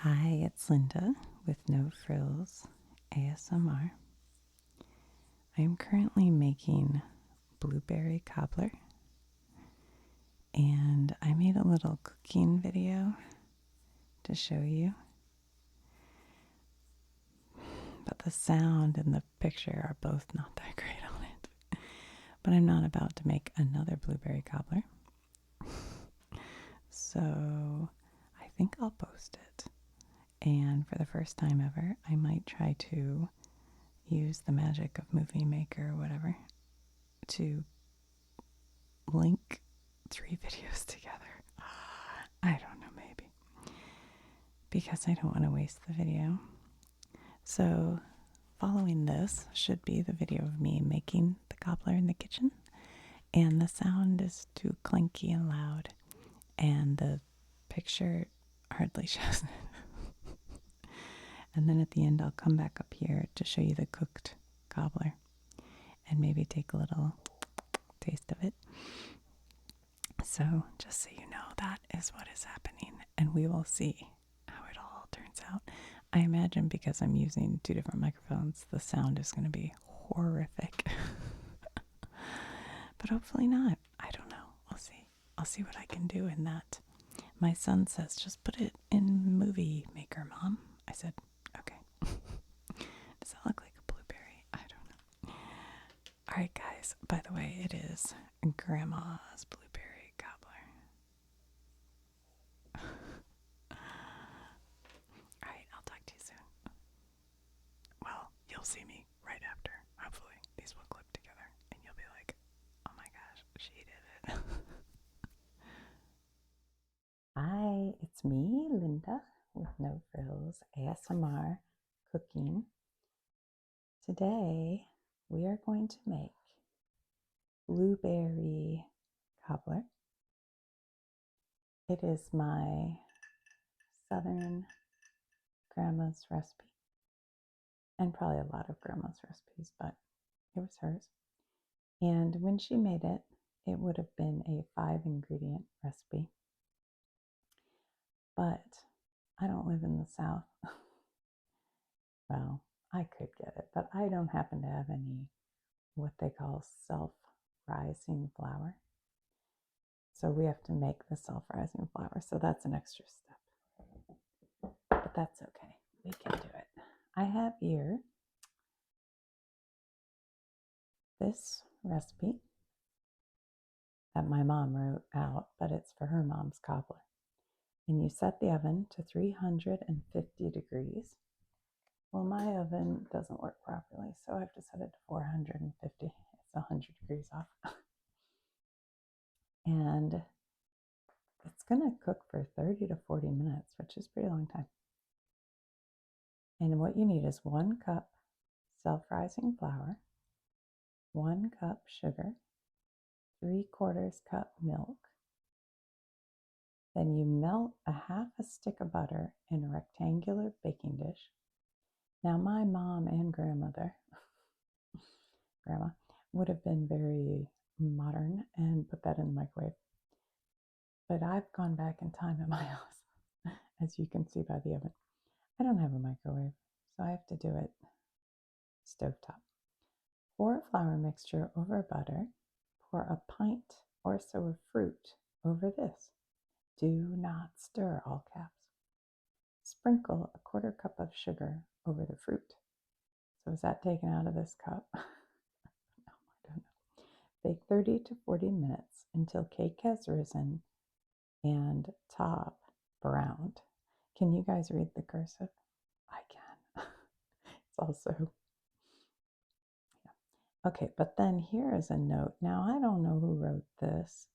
Hi, it's Linda with No Frills ASMR. I am currently making blueberry cobbler, and I made a little cooking video to show you. But the sound and the picture are both not that great on it. But I'm not about to make another blueberry cobbler, so I think I'll post it. And for the first time ever, I might try to use the magic of Movie Maker or whatever to link 3 videos together. I don't know, maybe. Because I don't want to waste the video. So, following this should be the video of me making the cobbler in the kitchen. And the sound is too clinky and loud. And the picture hardly shows it. And then at the end, I'll come back up here to show you the cooked cobbler. And maybe take a little taste of it. So, just so you know, that is what is happening, and we will see how it all turns out. I imagine because I'm using 2 different microphones, the sound is going to be horrific. But hopefully not. I don't know. We'll see. I'll see what I can do in that. My son says, just put it in Movie Maker, Mom. I said, okay. Does that look like a blueberry? I don't know. All right, guys. By the way, it is Grandma's blueberry cobbler. Alright, I'll talk to you soon. Well, you'll see me right after. Hopefully, these will clip together and you'll be like, oh my gosh, she did it. Hi, it's me, Linda, with No Frills ASMR Cooking. Today, we are going to make blueberry cobbler. It is my southern grandma's recipe, and probably a lot of grandma's recipes, but it was hers. And when she made it, it would have been a 5-ingredient recipe. But I don't live in the South. Well, I could get it, but I don't happen to have any what they call self-rising flour. So we have to make the self-rising flour. So that's an extra step. But that's okay. We can do it. I have here this recipe that my mom wrote out, but it's for her mom's cobbler. And you set the oven to 350 degrees. Well, my oven doesn't work properly, so I have to set it to 450. It's 100 degrees off. And it's going to cook for 30 to 40 minutes, which is a pretty long time. And what you need is 1 cup self-rising flour, 1 cup sugar, 3/4 cup milk. Then you melt a half a stick of butter in a rectangular baking dish. Now, my mom and grandma would have been very modern and put that in the microwave. But I've gone back in time in my house, as you can see by the oven. I don't have a microwave, so I have to do it stovetop. Pour a flour mixture over butter. Pour a pint or so of fruit over this. Do not stir, all caps. Sprinkle a 1/4 cup of sugar over the fruit. So is that taken out of this cup? No, I don't know. Bake 30 to 40 minutes until cake has risen and top browned. Can you guys read the cursive? I can. It's also, yeah. Okay, but then here is a note. Now, I don't know who wrote this.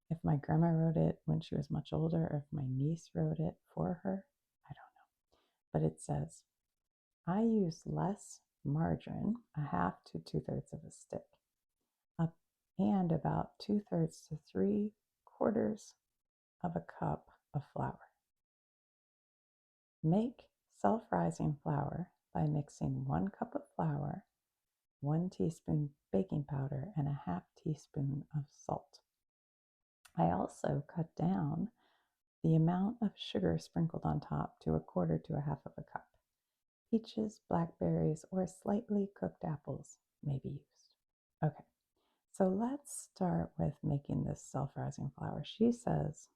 If my grandma wrote it when she was much older, or if my niece wrote it for her, I don't know. But it says, I use less margarine, a half to 2/3 of a stick, and about 2/3 to 3/4 of a cup of flour. Make self-rising flour by mixing 1 cup of flour, 1 teaspoon baking powder, and a half teaspoon of salt. I also cut down The amount of sugar sprinkled on top to 1/4 to 1/2 of a cup. Peaches, blackberries, or slightly cooked apples may be used. Okay, so let's start with making this self-rising flour. She says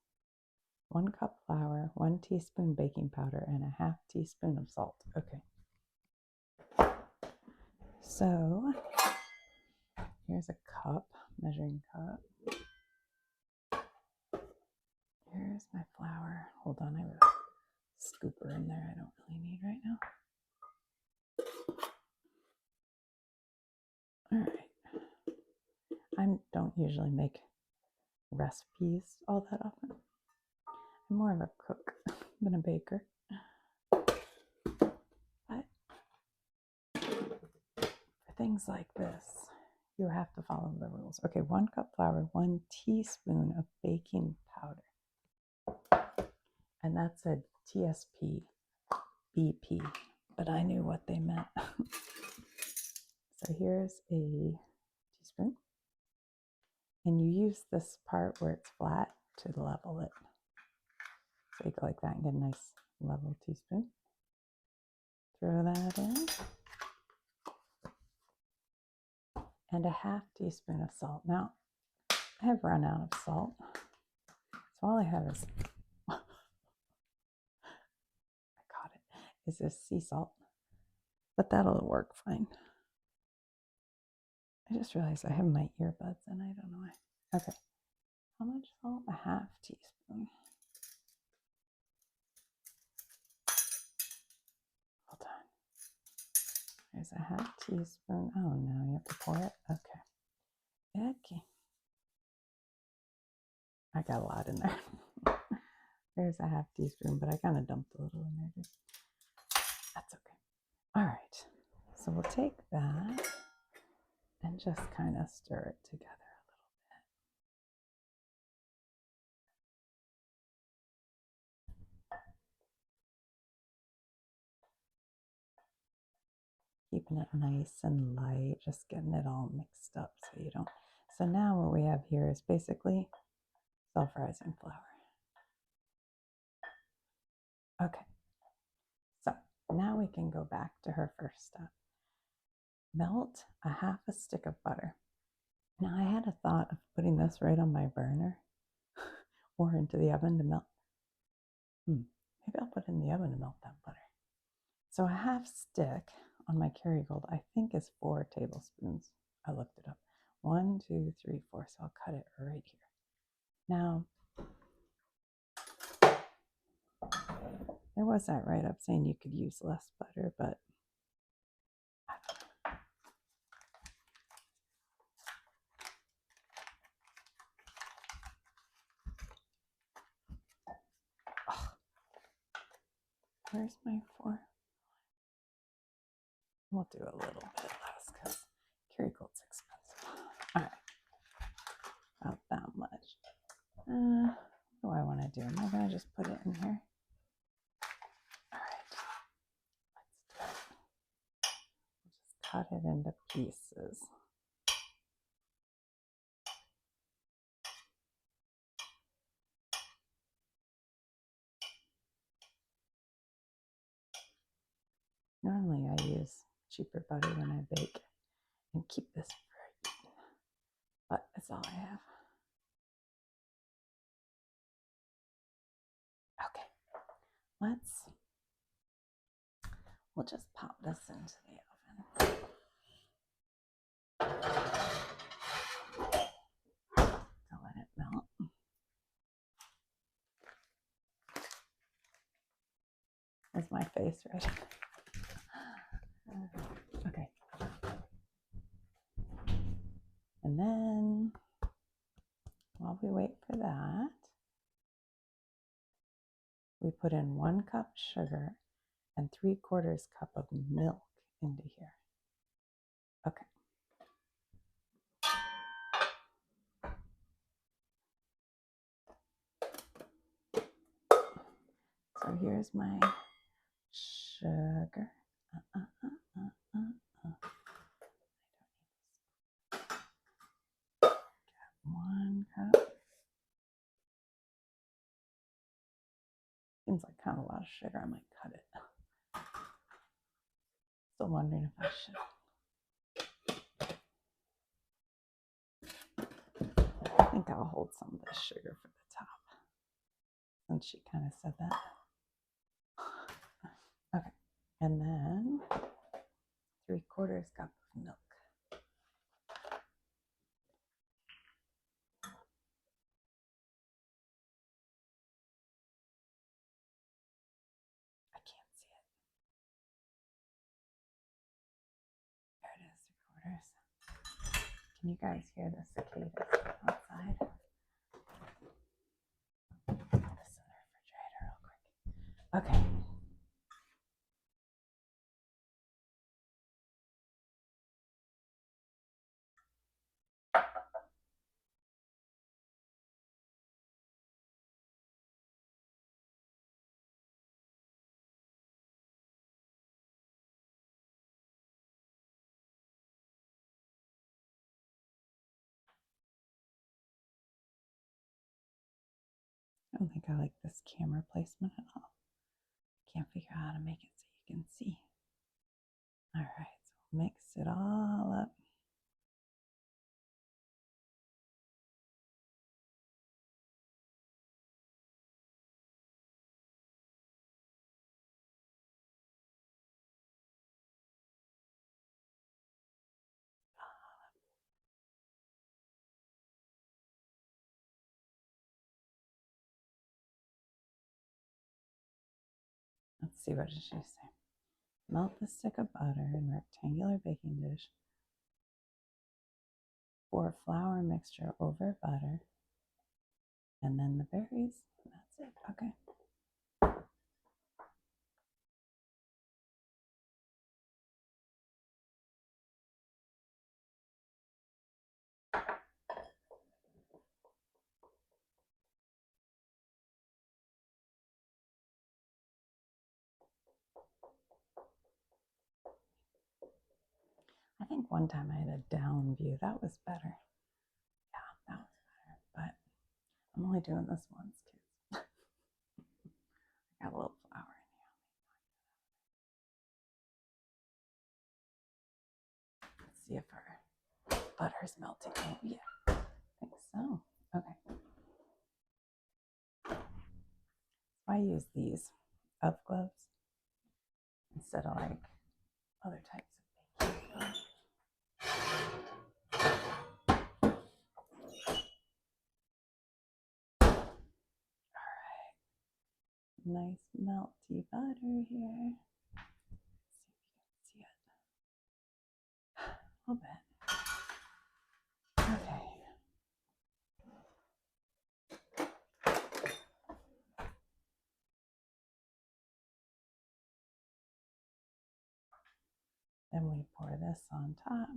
1 cup flour, 1 teaspoon baking powder, and 1/2 teaspoon of salt. Okay. So here's a cup, measuring cup. Here's my flour. Hold on, I have a scooper in there I don't really need right now. All right. I don't usually make recipes all that often. I'm more of a cook than a baker. But for things like this, you have to follow the rules. Okay, 1 cup flour, 1 teaspoon of baking powder. And that's a TSP BP, but I knew what they meant. So here's a teaspoon. And you use this part where it's flat to level it. So you go like that and get a nice level teaspoon. Throw that in. And 1/2 teaspoon of salt. Now, I have run out of salt. So all I have is, I caught it, is this sea salt. But that'll work fine. I just realized I have my earbuds and I don't know why. Okay. How much salt? 1/2 teaspoon. Hold on. There's 1/2 teaspoon. Oh no, you have to pour it? Okay. Okay. I got a lot in there. There's 1/2 teaspoon, but I kind of dumped a little in there too. That's okay. All right. So we'll take that and just kind of stir it together a little bit. Keeping it nice and light, just getting it all mixed up so you don't. So now what we have here is basically self-rising flour. Okay. So now we can go back to her first step. Melt 1/2 a stick of butter. Now I had a thought of putting this right on my burner or into the oven to melt. Maybe I'll put it in the oven to melt that butter. So 1/2 stick on my Kerrygold, I think, is 4 tablespoons. I looked it up. 1, 2, 3, 4. So I'll cut it right here. Now, there was that write-up saying you could use less butter, but I don't know. Oh, where's my 4? We'll do a little bit less because Kerrygold's expensive. All right, about that much. What do I want to do? Am I going to just put it in here? All right, let's do it. Just cut it into pieces. Normally I use cheaper butter when I bake and keep this for eating, but that's all I have. Okay, we'll just pop this into the oven. To let it melt. Is my face right? Okay. And then, while we wait for that, we put in 1 cup sugar and 3/4 cup of milk into here. Okay. So here's my sugar. Got 1 cup. Seems like kind of a lot of sugar. I might cut it. Still wondering if I should. I think I'll hold some of this sugar for the top, since she kind of said that. Okay, and then 3/4 cup of milk. I can't see it. There it is, 3/4. Can you guys hear the cicadas outside? Put this in the refrigerator real quick. Okay. I don't think I like this camera placement at all. Can't figure out how to make it so you can see. All right, so mix it all up. Let's see, what did she say? Melt the stick of butter in a rectangular baking dish. Pour flour mixture over butter. And then the berries. That's it. Okay. I think one time I had a down view. That was better. Yeah, that was better. But I'm only doing this once, kids. I got a little flour in here. Let's see if our butter's melting. Oh, yeah, I think so. Okay. I use these elf gloves instead of like other types of baking gloves. Alright, nice melty butter here. Let's see if you can see it. A little bit. Okay. Then we pour this on top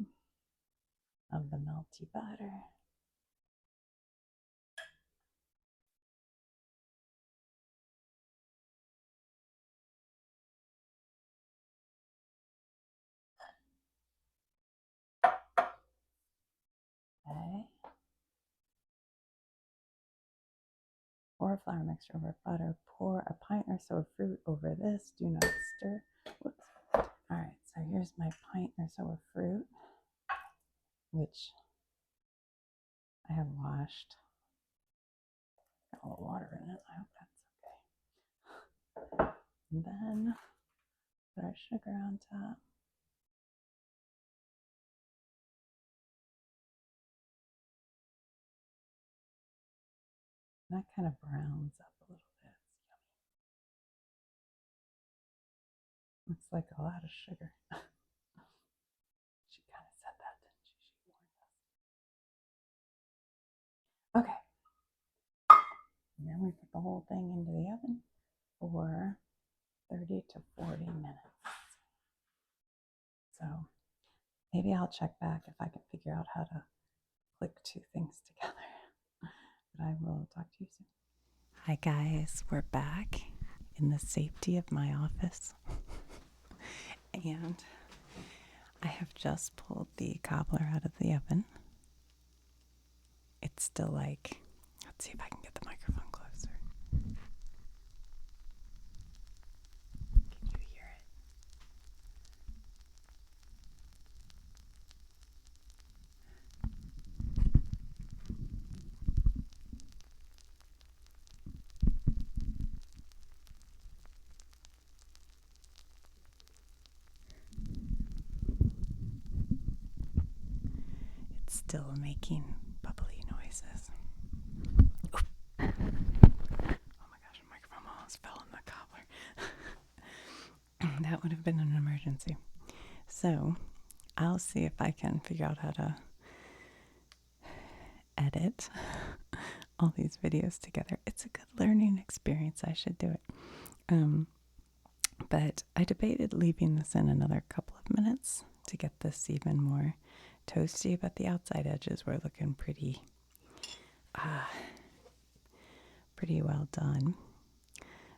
of the melty butter. Okay. Pour flour mixture over butter. Pour a pint or so of fruit over this. Do not stir. Whoops. All right, so here's my pint or so of fruit, which I have washed. Got a little water in it. I hope that's okay. And then put our sugar on top. And that kind of browns up a little bit. It's yummy. Looks like a lot of sugar. She kind of said that, didn't she? She warned us. Okay. And then we put the whole thing into the oven for 30 to 40 minutes. So maybe I'll check back if I can figure out how to click two things together. But I will talk to you soon. Hi guys, we're back in the safety of my office. And I have just pulled the cobbler out of the oven. It's still like, let's see if I can get the microphone closer. still making bubbly noises. Oh my gosh, the microphone almost fell in the cobbler. That would have been an emergency. So I'll see if I can figure out how to edit all these videos together. It's a good learning experience. I should do it. But I debated leaving this in another couple of minutes to get this even more toasty, but the outside edges were looking pretty well done.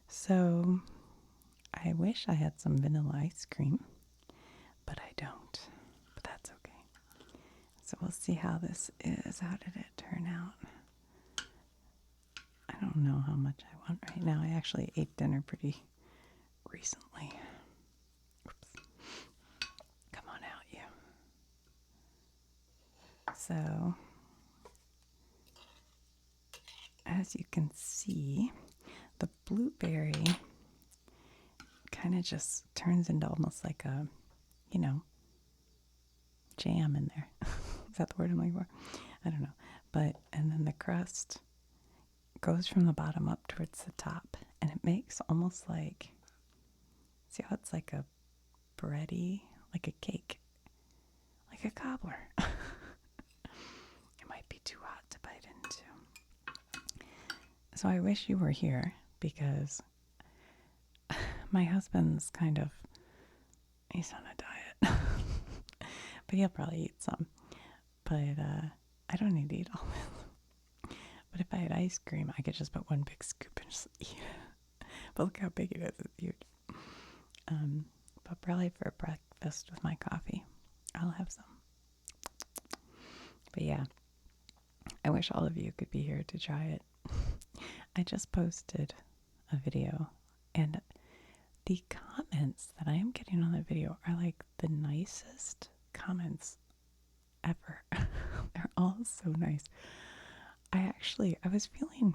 So I wish I had some vanilla ice cream, but I don't. But that's okay. So we'll see how this is. How did it turn out? I don't know how much I want right now. I actually ate dinner pretty recently. Oops. Come on out, you. So, as you can see, the blueberry kind of just turns into almost like a, jam in there. Is that the word I'm looking for? I don't know. But, and then the crust goes from the bottom up towards the top, and it makes almost like, see how it's like a bready, like a cake, like a cobbler. It might be too hot to bite into. So I wish you were here, because my husband's he's on a diet. But he'll probably eat some. But I don't need to eat all of it. But if I had ice cream, I could just put one big scoop and just eat it. But look how big it is. It's huge. But probably for breakfast with my coffee, I'll have some. But yeah, I wish all of you could be here to try it. I just posted a video, and the comments that I am getting on the video are like the nicest comments ever. They're all so nice. I was feeling,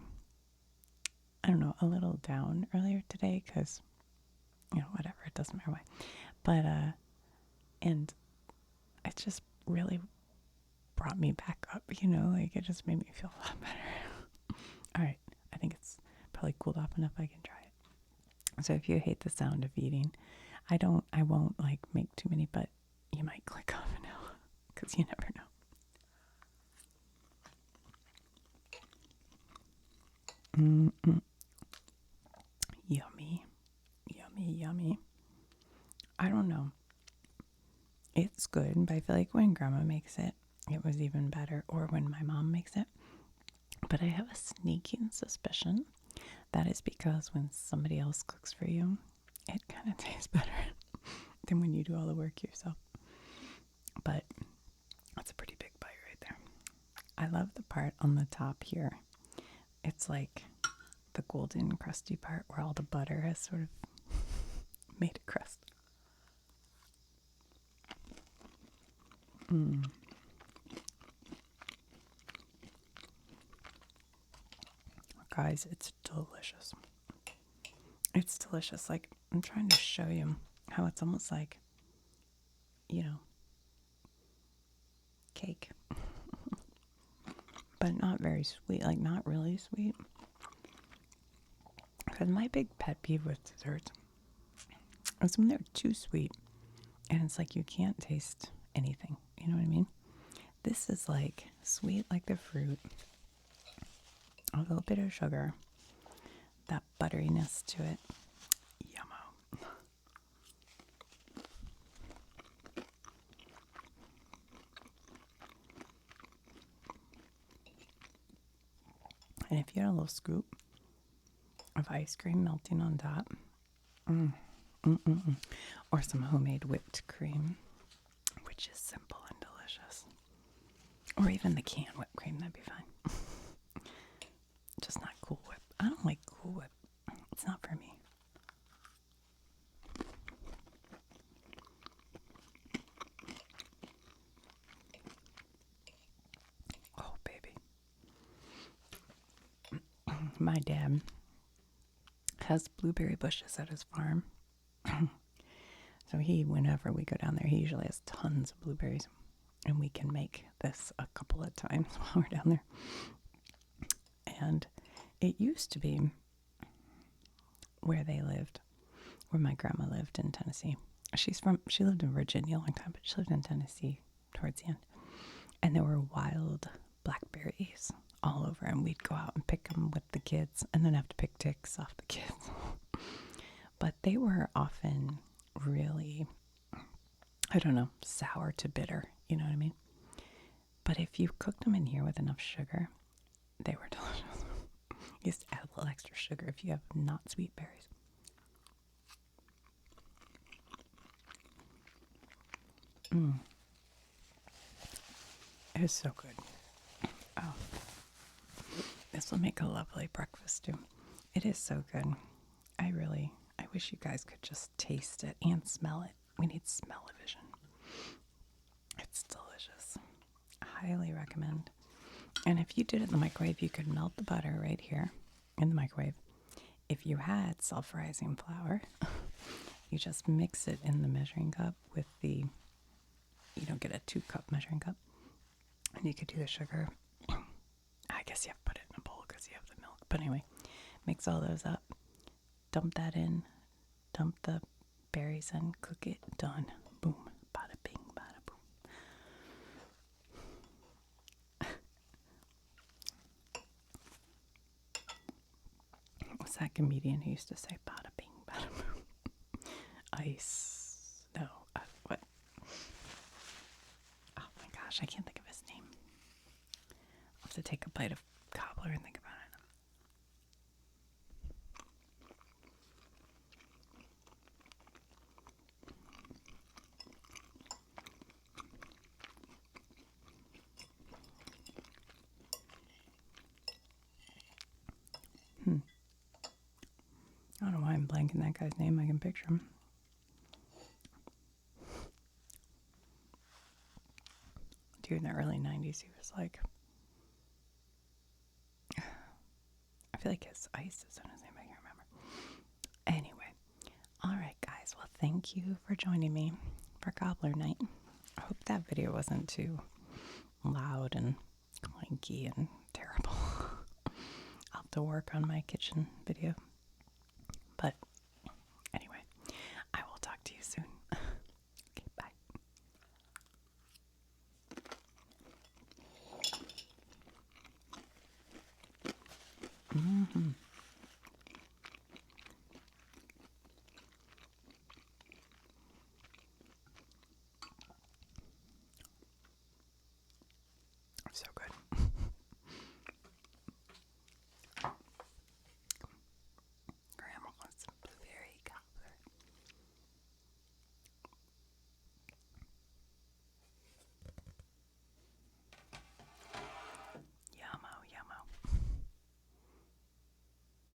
I don't know, a little down earlier today because, whatever, it doesn't matter why. But, and it just really brought me back up, it just made me feel a lot better. All right, I think it's probably cooled off enough I can try it. So if you hate the sound of eating, I won't make too many, but you might click off now because you never know. Yummy, yummy, yummy. I don't know. It's good, but I feel like when Grandma makes it, it was even better, or when my mom makes it. But I have a sneaking suspicion that is because when somebody else cooks for you, it kind of tastes better than when you do all the work yourself. But that's a pretty big bite right there. I love the part on the top here. It's like the golden crusty part where all the butter has sort of made a crust. Guys, it's delicious. It's delicious. Like, I'm trying to show you how it's almost like, cake. But not very sweet, like not really sweet. Because my big pet peeve with desserts is when they're too sweet. And it's like you can't taste anything. You know what I mean? This is like sweet like the fruit. A little bit of sugar. That butteriness to it. Yummo. And if you had a little scoop of ice cream melting on top, or some homemade whipped cream, which is simple and delicious, or even the canned whipped cream, that'd be fine. Just not Cool Whip. I don't like Cool Whip. It's not for me. Oh, baby. My dad has blueberry bushes at his farm. So whenever we go down there, he usually has tons of blueberries. and we can make this a couple of times while we're down there. And it used to be where they lived, where my grandma lived in Tennessee. She lived in Virginia a long time, but she lived in Tennessee towards the end. And there were wild blackberries all over, and we'd go out and pick them with the kids and then have to pick ticks off the kids. But they were often really, I don't know, sour to bitter, you know what I mean? But if you cooked them in here with enough sugar, they were delicious. You just add a little extra sugar if you have not sweet berries. It is so good. Oh, this will make a lovely breakfast too. It is so good. I wish you guys could just taste it and smell it. We need smell-o-vision. It's delicious. Highly recommend. And if you did it in the microwave, you could melt the butter right here in the microwave. If you had self-rising flour, you just mix it in the measuring cup with the, get a 2-cup measuring cup. And you could do the sugar. I guess you have to put it in a bowl because you have the milk. But anyway, mix all those up. Dump that in. Dump the berries in. Cook it. Done. Boom. Bada bing, bada boom. What's that comedian who used to say bada bing, bada boom? Ice. No. What? Oh my gosh, I can't think of his name. I'll have to take a bite of Cobbler and think about it. I don't know why I'm blanking that guy's name. I can picture him. Dude, in the early 90s, he was like, I feel like his Ice is on his name. I can't remember. Anyway, all right, guys. Well, thank you for joining me for Cobbler night. I hope that video wasn't too loud and clanky and terrible. I'll have to work on my kitchen video. But anyway, I will talk to you soon. Okay, bye. So good.